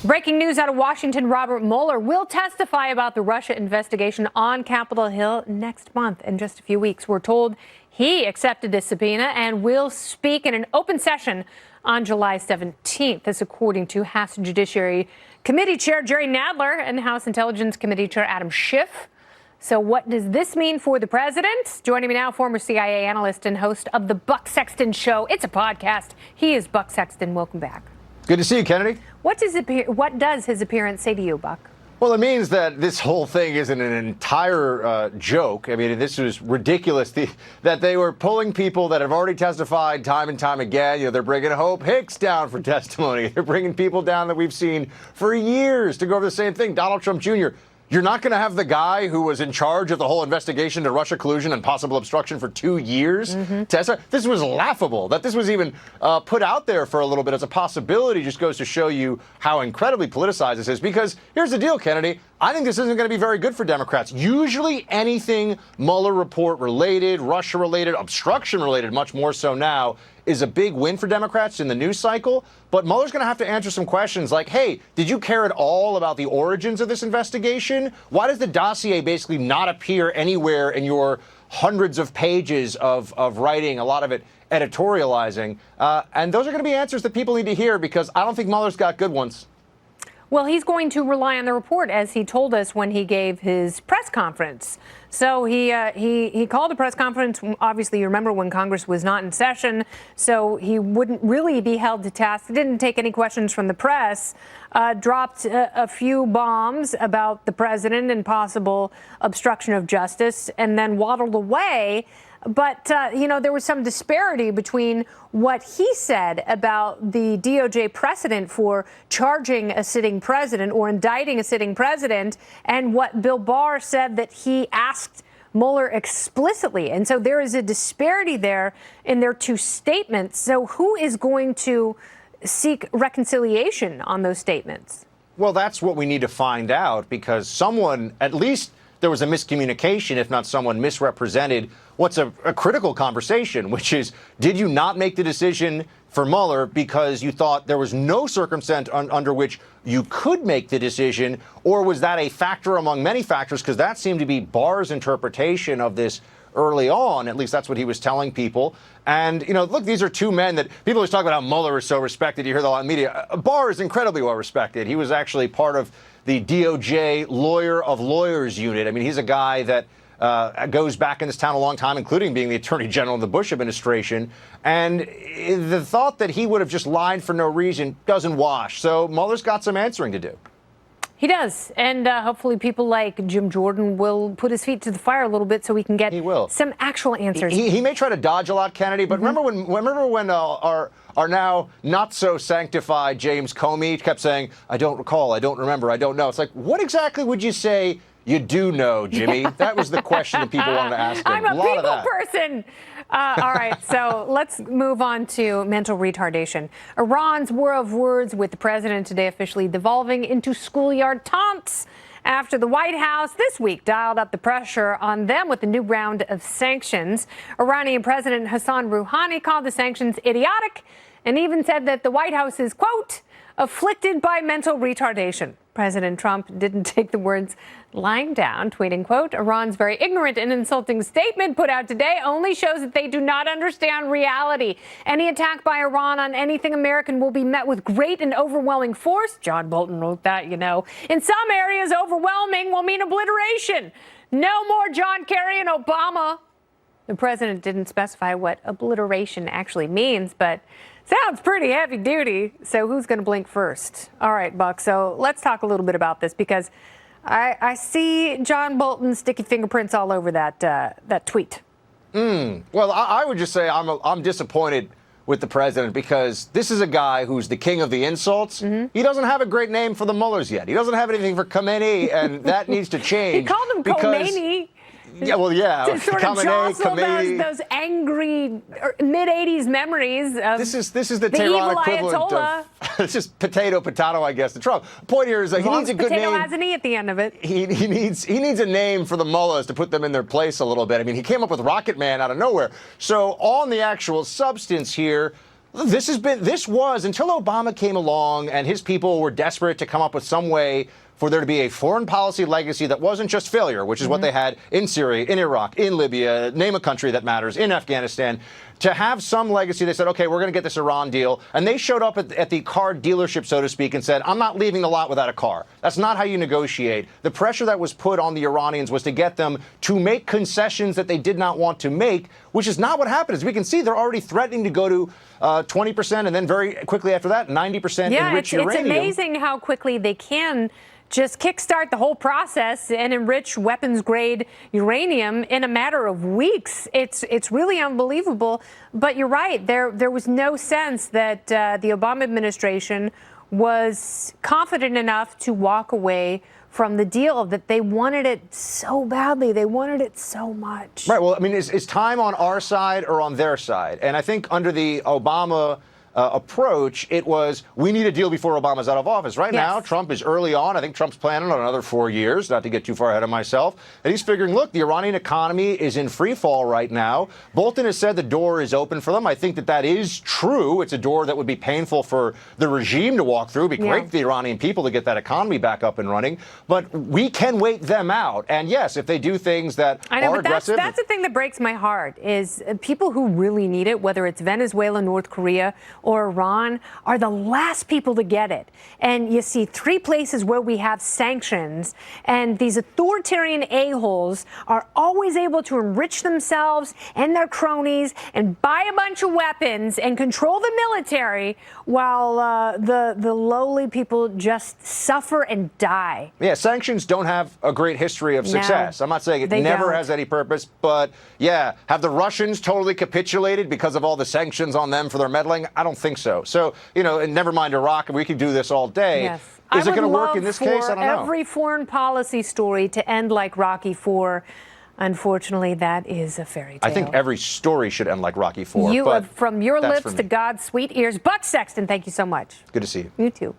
Breaking news out of Washington, Robert Mueller will testify about the Russia investigation on Capitol Hill next month. In just a few weeks, we're told he accepted a subpoena and will speak in an open session on July 17th. This according to House Judiciary Committee Chair Jerry Nadler and House Intelligence Committee Chair Adam Schiff. So what does this mean for the president? Joining me now, former CIA analyst and host of the Buck Sexton Show. It's a podcast. He is Buck Sexton. Welcome back. Good to see you, Kennedy. What does his appearance say to you, Buck? Well, it means that this whole thing isn't an entire joke. I mean, this was ridiculous that they were pulling people that have already testified time and time again. You know, they're bringing Hope Hicks down for testimony. They're bringing people down that we've seen for years to go over the same thing. Donald Trump Jr., you're not going to have the guy who was in charge of the whole investigation into Russia collusion and possible obstruction for 2 years. This was laughable. That this was even put out there for a little bit as a possibility just goes to show you how incredibly politicized this is. Because here's the deal, Kennedy. I think this isn't going to be very good for Democrats. Usually anything Mueller report related, Russia related, obstruction related, much more so now, is a big win for Democrats in the news cycle. But Mueller's going to have to answer some questions like, hey, did you care at all about the origins of this investigation? Why does the dossier basically not appear anywhere in your hundreds of pages of writing, a lot of it editorializing? And those are going to be answers that people need to hear, because I don't think Mueller's got good ones. Well, he's going to rely on the report, as he told us when he gave his press conference. So he called a press conference. Obviously, you remember when Congress was not in session, so he wouldn't really be held to task. He didn't take any questions from the press, dropped a few bombs about the president and possible obstruction of justice, and then waddled away. But, there was some disparity between what he said about the DOJ precedent for charging a sitting president or indicting a sitting president and what Bill Barr said that he asked Mueller explicitly. And so there is a disparity there in their two statements. So who is going to seek reconciliation on those statements? Well, that's what we need to find out, because someone, at least there was a miscommunication, if not someone misrepresented what's a critical conversation, which is, did you not make the decision for Mueller because you thought there was no circumstance under which you could make the decision, or was that a factor among many factors? Because that seemed to be Barr's interpretation of this early on. At least that's what he was telling people. And, look, these are two men that people always talk about how Mueller is so respected. You hear that a lot in media. Barr is incredibly well respected. He was actually part of the DOJ Lawyer of Lawyers unit. I mean, he's a guy that goes back in this town a long time, including being the Attorney General of the Bush administration. And the thought that he would have just lied for no reason doesn't wash. So Mueller's got some answering to do. He does. And hopefully people like Jim Jordan will put his feet to the fire a little bit so we can get some actual answers. He may try to dodge a lot, Kennedy, but remember when our now not so sanctified James Comey kept saying, I don't recall, I don't remember, I don't know. It's like, what exactly would you say you do know, Jimmy? That was the question that people wanted to ask him. I'm a people person. All right, so let's move on to mental retardation. Iran's war of words with the president today officially devolving into schoolyard taunts after the White House this week dialed up the pressure on them with a new round of sanctions. Iranian President Hassan Rouhani called the sanctions idiotic and even said that the White House is, quote, afflicted by mental retardation. President Trump didn't take the words lying down, tweeting, quote, Iran's very ignorant and insulting statement put out today only shows that they do not understand reality. Any attack by Iran on anything American will be met with great and overwhelming force. John Bolton wrote that, In some areas, overwhelming will mean obliteration. No more John Kerry and Obama. The president didn't specify what obliteration actually means, but sounds pretty heavy duty. So who's going to blink first? All right, Buck. So let's talk a little bit about this, because I see John Bolton's sticky fingerprints all over that tweet. Well, I would just say I'm disappointed with the president, because this is a guy who's the king of the insults. He doesn't have a great name for the Muellers yet. He doesn't have anything for Khomeini, and that needs to change. He called him Khomeini. Yeah, well, yeah. To sort of jostle those angry mid-'80s memories of this is the Tehran equivalent of it's just potato, I guess, to Trump. Point here is that he needs a good name. Potato has an E at the end of it. He needs a name for the mullahs to put them in their place a little bit. I mean, he came up with Rocket Man out of nowhere. So on the actual substance here, This was until Obama came along and his people were desperate to come up with some way for there to be a foreign policy legacy that wasn't just failure, which is what they had in Syria, in Iraq, in Libya, name a country that matters, in Afghanistan. To have some legacy, they said, okay, we're going to get this Iran deal. And they showed up at the car dealership, so to speak, and said, I'm not leaving the lot without a car. That's not how you negotiate. The pressure that was put on the Iranians was to get them to make concessions that they did not want to make, which is not what happened. As we can see, they're already threatening to go to 20% and then very quickly after that, 90% enriched uranium. It's amazing how quickly they can just kickstart the whole process and enrich weapons-grade uranium in a matter of weeks. It's really unbelievable. But you're right. There was no sense that the Obama administration was confident enough to walk away from the deal, that they wanted it so badly. They wanted it so much. Right. Well, I mean, is time on our side or on their side? And I think under the Obama approach, it was, we need a deal before Obama's out of office. Right now, Trump is early on. I think Trump's planning on another 4 years, not to get too far ahead of myself. And he's figuring, look, the Iranian economy is in free fall right now. Bolton has said the door is open for them. I think that is true. It's a door that would be painful for the regime to walk through. It'd be great for the Iranian people to get that economy back up and running. But we can wait them out. And yes, if they do things that are aggressive. That's the thing that breaks my heart, is people who really need it, whether it's Venezuela, North Korea, or Iran, are the last people to get it. And you see 3 places where we have sanctions, and these authoritarian a-holes are always able to enrich themselves and their cronies and buy a bunch of weapons and control the military, while the lowly people just suffer and die. Yeah, sanctions don't have a great history of success. I'm not saying it never has any purpose, but yeah, have the Russians totally capitulated because of all the sanctions on them for their meddling? I don't think so. So, and never mind Iraq, we could do this all day. Yes. Is it going to work in this case? I don't know. Every foreign policy story to end like Rocky IV. Unfortunately, that is a fairy tale. I think every story should end like Rocky IV. From your lips to God's sweet ears. Buck Sexton, thank you so much. Good to see you. You too.